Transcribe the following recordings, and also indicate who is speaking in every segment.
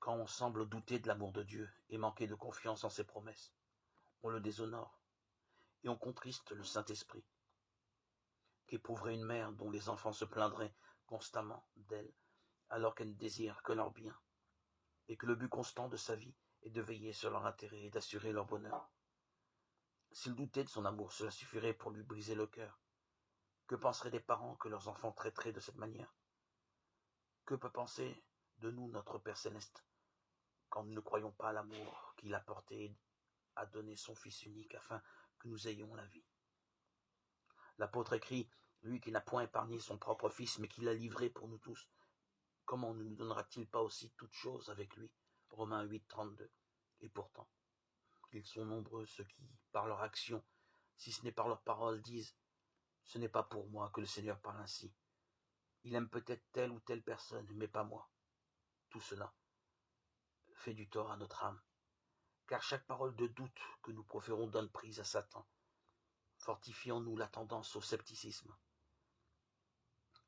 Speaker 1: Quand on semble douter de l'amour de Dieu et manquer de confiance en ses promesses, on le déshonore et on contriste le Saint-Esprit. Qu'éprouverait une mère dont les enfants se plaindraient constamment d'elle alors qu'elle ne désire que leur bien et que le but constant de sa vie est de veiller sur leur intérêt et d'assurer leur bonheur. S'il doutait de son amour, cela suffirait pour lui briser le cœur. Que penseraient des parents que leurs enfants traiteraient de cette manière? Que peut penser de nous notre Père Céleste quand nous ne croyons pas à l'amour qu'il a porté à donner son Fils unique afin que nous ayons la vie? L'apôtre écrit, lui qui n'a point épargné son propre Fils, mais qui l'a livré pour nous tous, comment ne nous donnera-t-il pas aussi toutes choses avec lui? Romains 8, 32. Et pourtant, ils sont nombreux ceux qui, par leur action, si ce n'est par leurs paroles, disent « Ce n'est pas pour moi que le Seigneur parle ainsi. Il aime peut-être telle ou telle personne, mais pas moi. » Tout cela fait du tort à notre âme, car chaque parole de doute que nous proférons donne prise à Satan, fortifiant nous la tendance au scepticisme.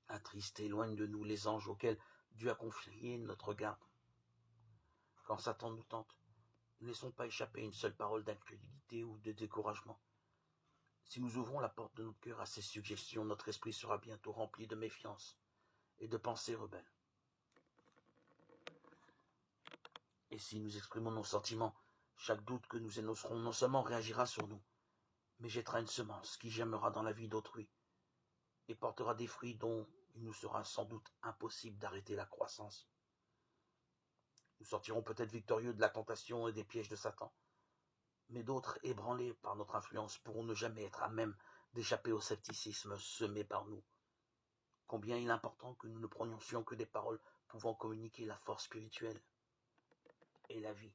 Speaker 1: Attriste et éloigne de nous les anges auxquels Dieu a confié notre garde. Quand Satan nous tente, ne laissons pas échapper une seule parole d'incrédulité ou de découragement. Si nous ouvrons la porte de notre cœur à ces suggestions, notre esprit sera bientôt rempli de méfiance et de pensées rebelles. Et si nous exprimons nos sentiments, chaque doute que nous énoncerons non seulement réagira sur nous, mais jettera une semence qui germera dans la vie d'autrui et portera des fruits dont il nous sera sans doute impossible d'arrêter la croissance. Nous sortirons peut-être victorieux de la tentation et des pièges de Satan, mais d'autres, ébranlés par notre influence, pourront ne jamais être à même d'échapper au scepticisme semé par nous. Combien il est important que nous ne prononcions que des paroles pouvant communiquer la force spirituelle et la vie.